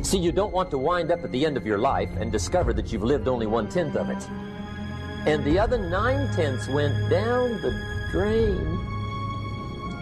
See, you don't want to wind up at the end of your life and discover that you've lived only 1/10 of it. And the other 9/10 went down the drain.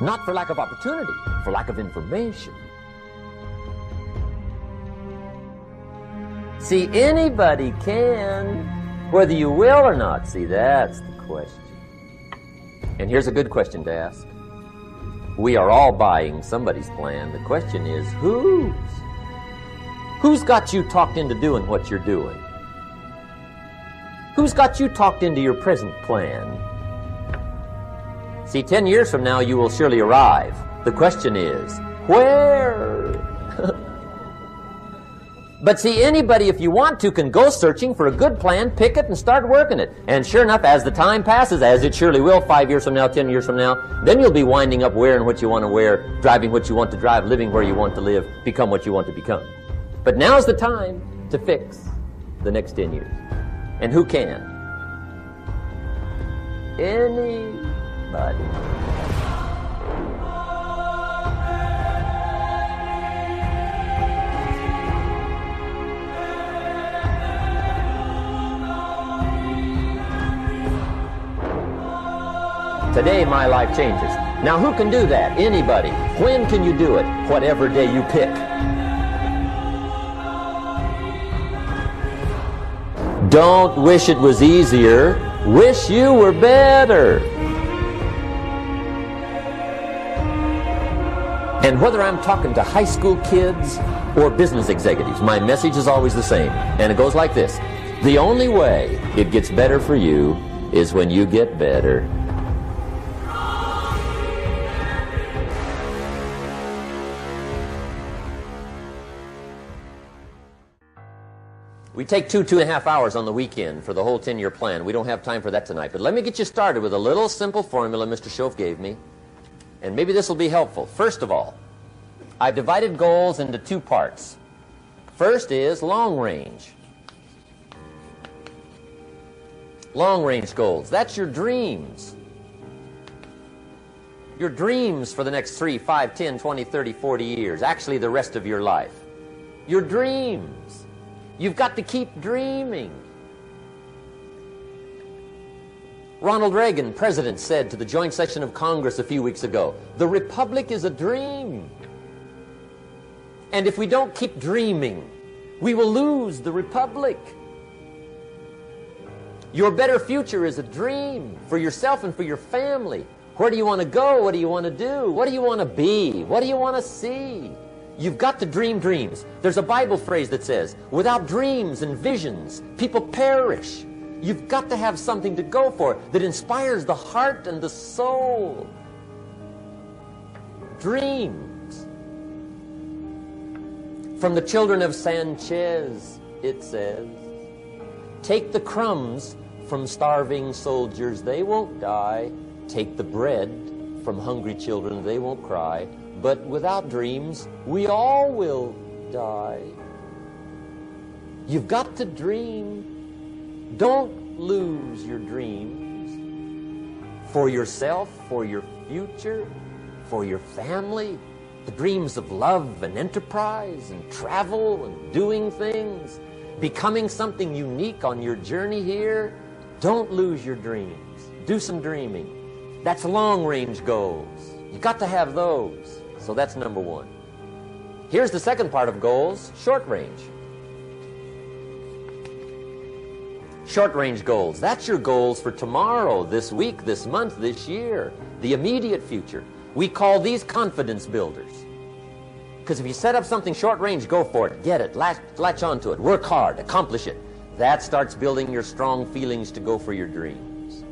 Not for lack of opportunity, for lack of information. See, anybody can, whether you will or not. See, that's the question. And here's a good question to ask. We are all buying somebody's plan. The question is, whose? Who's got you talked into doing what you're doing? Who's got you talked into your present plan? See, 10 years from now, you will surely arrive. The question is, where? But see, anybody, if you want to, can go searching for a good plan, pick it, and start working it. And sure enough, as the time passes, as it surely will 5 years from now, 10 years from now, then you'll be winding up wearing what you want to wear, driving what you want to drive, living where you want to live, become what you want to become. But now's the time to fix the next 10 years. And who can? Anybody. Today, my life changes. Now, who can do that? Anybody. When can you do it? Whatever day you pick. Don't wish it was easier. Wish you were better. And whether I'm talking to high school kids or business executives, my message is always the same. And it goes like this. The only way it gets better for you is when you get better. We take 2.5 hours on the weekend for the whole 10-year plan. We don't have time for that tonight. But let me get you started with a little simple formula Mr. Schoaf gave me. And maybe this will be helpful. First of all, I've divided goals into 2 parts. First is long range. Long range goals. That's your dreams. Your dreams for the next 3, 5, 10, 20, 30, 40 years. Actually, the rest of your life. Your dreams. You've got to keep dreaming. Ronald Reagan, president, said to the joint session of Congress a few weeks ago, the Republic is a dream. And if we don't keep dreaming, we will lose the Republic. Your better future is a dream for yourself and for your family. Where do you want to go? What do you want to do? What do you want to be? What do you want to see? You've got to dream dreams. There's a Bible phrase that says, without dreams and visions, people perish. You've got to have something to go for that inspires the heart and the soul. Dreams. From the children of Sanchez, it says, take the crumbs from starving soldiers, they won't die. Take the bread from hungry children, they won't cry. But without dreams, we all will die. You've got to dream. Don't lose your dreams. For yourself, for your future, for your family. The dreams of love and enterprise and travel and doing things. Becoming something unique on your journey here. Don't lose your dreams. Do some dreaming. That's long-range goals. You've got to have those. So that's number 1. Here's the second part of goals, short range. Short range goals, that's your goals for tomorrow, this week, this month, this year, the immediate future. We call these confidence builders. Because if you set up something short range, go for it, get it, latch onto it, work hard, accomplish it. That starts building your strong feelings to go for your dreams.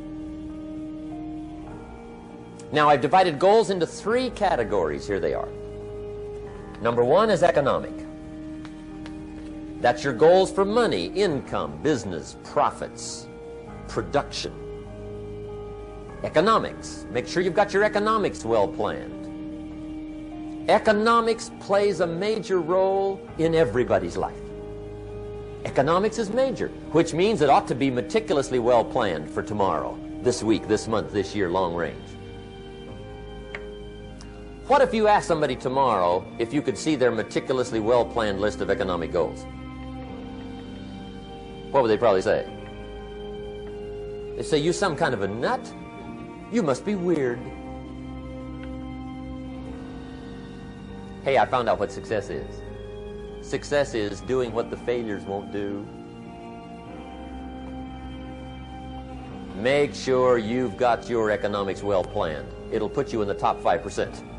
Now, I've divided goals into 3 categories. Here they are. Number 1 is economic. That's your goals for money, income, business, profits, production. Economics. Make sure you've got your economics well planned. Economics plays a major role in everybody's life. Economics is major, which means it ought to be meticulously well planned for tomorrow, this week, this month, this year, long range. What if you asked somebody tomorrow if you could see their meticulously well-planned list of economic goals? What would they probably say? They say, you some kind of a nut? You must be weird. Hey, I found out what success is. Success is doing what the failures won't do. Make sure you've got your economics well planned. It'll put you in the top 5%.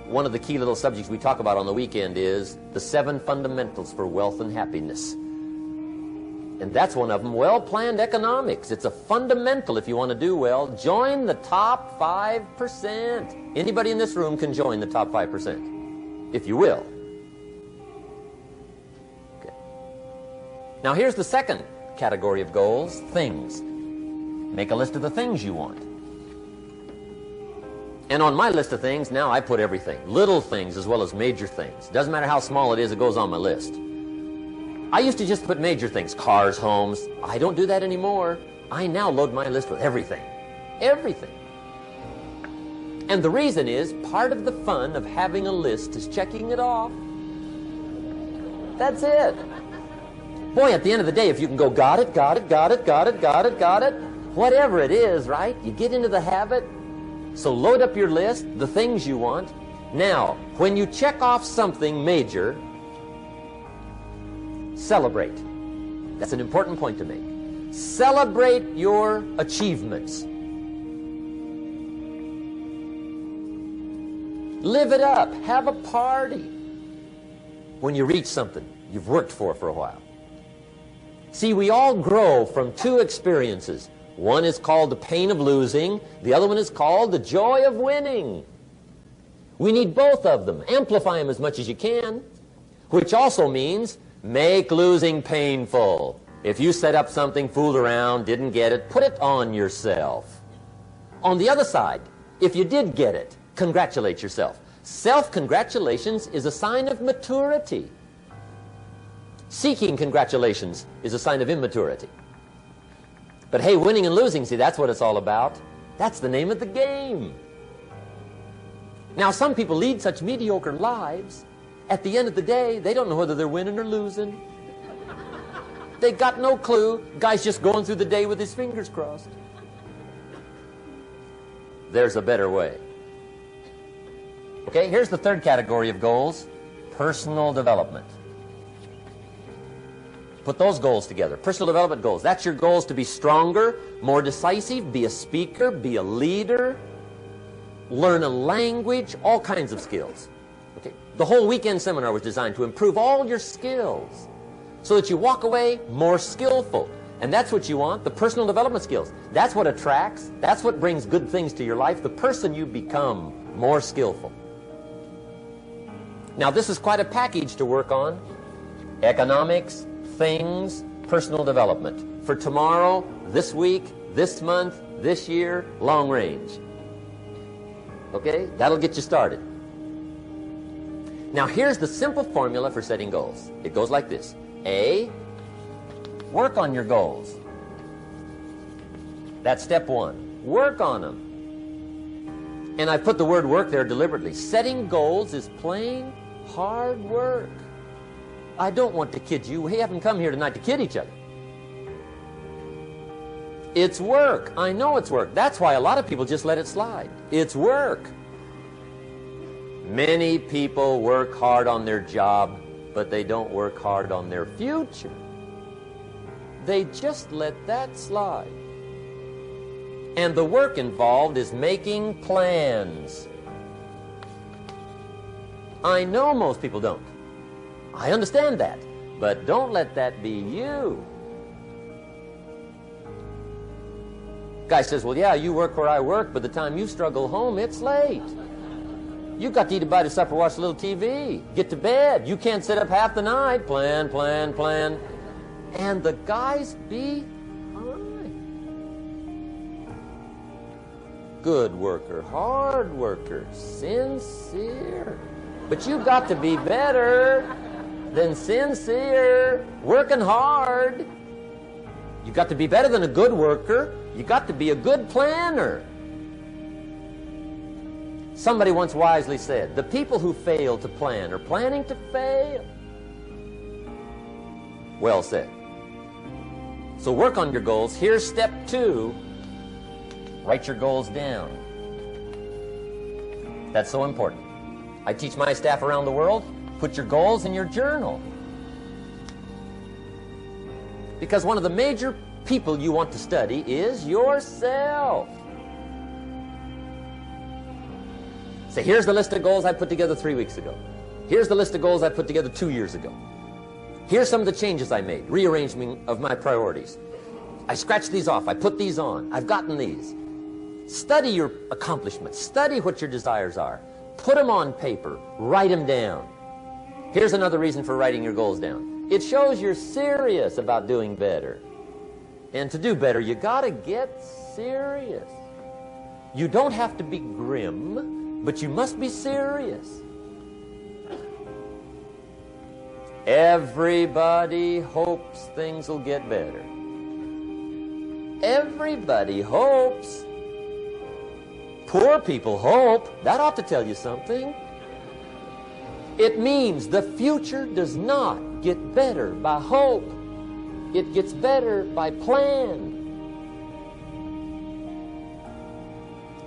One of the key little subjects we talk about on the weekend is the 7 fundamentals for wealth and happiness. And that's one of them, well-planned economics. It's a fundamental if you want to do well. Join the top 5%. Anybody in this room can join the top 5%, if you will. Okay. Now here's the second category of goals, things. Make a list of the things you want. And on my list of things, now I put everything. Little things as well as major things. Doesn't matter how small it is, it goes on my list. I used to just put major things, cars, homes. I don't do that anymore. I now load my list with everything. Everything. And the reason is, part of the fun of having a list is checking it off. That's it. Boy, at the end of the day, if you can go, got it, got it, got it, got it, got it, got it, whatever it is, right? You get into the habit. So load up your list, the things you want. Now, when you check off something major, celebrate. That's an important point to make. Celebrate your achievements. Live it up. Have a party when you reach something you've worked for a while. See, we all grow from 2 experiences. One is called the pain of losing. The other one is called the joy of winning. We need both of them. Amplify them as much as you can, which also means make losing painful. If you set up something, fooled around, didn't get it, put it on yourself. On the other side, if you did get it, congratulate yourself. Self-congratulations is a sign of maturity. Seeking congratulations is a sign of immaturity. But hey, winning and losing, see, that's what it's all about. That's the name of the game. Now, some people lead such mediocre lives, at the end of the day, they don't know whether they're winning or losing. They got no clue. Guy's just going through the day with his fingers crossed. There's a better way. Okay, here's the third category of goals, personal development. Put those goals together. Personal development goals. That's your goals to be stronger, more decisive, be a speaker, be a leader, learn a language, all kinds of skills. Okay. The whole weekend seminar was designed to improve all your skills so that you walk away more skillful. And that's what you want, the personal development skills. That's what attracts, that's what brings good things to your life, the person you become, more skillful. Now, this is quite a package to work on. Economics, things, personal development. For tomorrow, this week, this month, this year, long range. Okay? That'll get you started. Now, here's the simple formula for setting goals. It goes like this. A, work on your goals. That's step 1. Work on them. And I put the word work there deliberately. Setting goals is plain hard work. I don't want to kid you. We haven't come here tonight to kid each other. It's work. I know it's work. That's why a lot of people just let it slide. It's work. Many people work hard on their job, but they don't work hard on their future. They just let that slide. And the work involved is making plans. I know most people don't. I understand that. But don't let that be you. Guy says, well, yeah, you work where I work, but the time you struggle home, it's late. You've got to eat a bite of supper, watch a little TV, get to bed. You can't sit up half the night. Plan, plan, plan. And the guys behind. Good worker, hard worker, sincere. But you've got to be better than sincere, working hard. You've got to be better than a good worker. You've got to be a good planner. Somebody once wisely said, the people who fail to plan are planning to fail. Well said. So work on your goals. Here's step 2. Write your goals down. That's so important. I teach my staff around the world, put your goals in your journal. Because one of the major people you want to study is yourself. Say, here's the list of goals I put together 3 weeks ago. Here's the list of goals I put together 2 years ago. Here's some of the changes I made, rearrangement of my priorities. I scratched these off, I put these on, I've gotten these. Study your accomplishments, study what your desires are. Put them on paper, write them down. Here's another reason for writing your goals down. It shows you're serious about doing better. And to do better, you gotta get serious. You don't have to be grim, but you must be serious. Everybody hopes things will get better. Everybody hopes. Poor people hope. That ought to tell you something. It means the future does not get better by hope. It gets better by plan.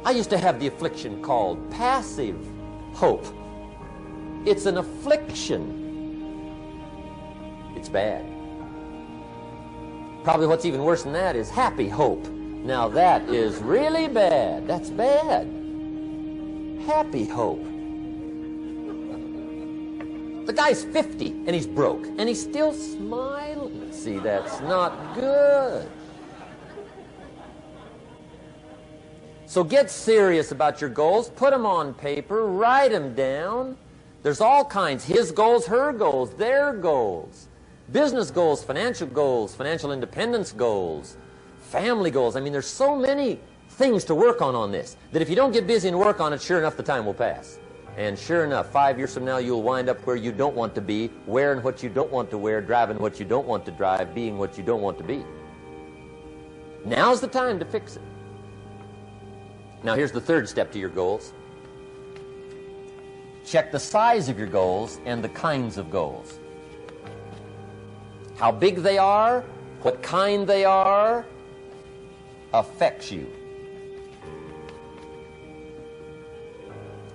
I used to have the affliction called passive hope. It's an affliction. It's bad. Probably what's even worse than that is happy hope. Now that is really bad. That's bad. Happy hope. The guy's 50 and he's broke and he's still smiling. See, that's not good. So get serious about your goals. Put them on paper. Write them down. There's all kinds. His goals, her goals, their goals. Business goals, financial independence goals, family goals. I mean, there's so many things to work on this that if you don't get busy and work on it, sure enough, the time will pass. And sure enough, 5 years from now, you'll wind up where you don't want to be, wearing what you don't want to wear, driving what you don't want to drive, being what you don't want to be. Now's the time to fix it. Now, here's the third step to your goals. Check the size of your goals and the kinds of goals. How big they are, what kind they are, affects you.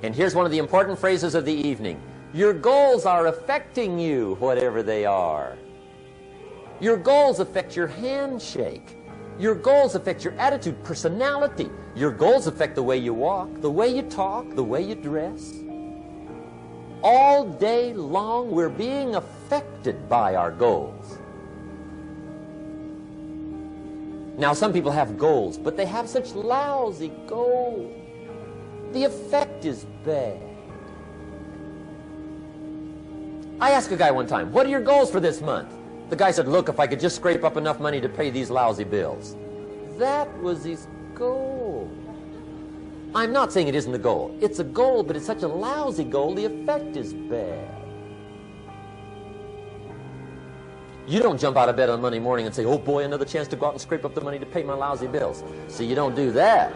And here's one of the important phrases of the evening. Your goals are affecting you, whatever they are. Your goals affect your handshake. Your goals affect your attitude, personality. Your goals affect the way you walk, the way you talk, the way you dress. All day long, we're being affected by our goals. Now, some people have goals, but they have such lousy goals. The effect is bad. I asked a guy one time, what are your goals for this month? The guy said, look, if I could just scrape up enough money to pay these lousy bills. That was his goal. I'm not saying it isn't a goal. It's a goal, but it's such a lousy goal, the effect is bad. You don't jump out of bed on Monday morning and say, oh boy, another chance to go out and scrape up the money to pay my lousy bills. See, you don't do that.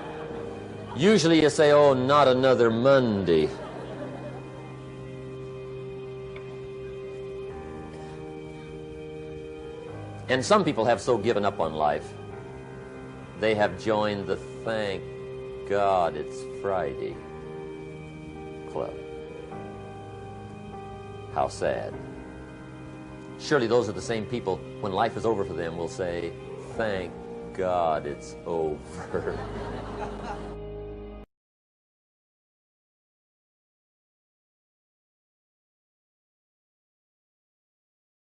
Usually you say, oh, not another Monday. And some people have so given up on life, they have joined the thank God it's Friday club. How sad. Surely those are the same people, when life is over for them, will say, thank God it's over.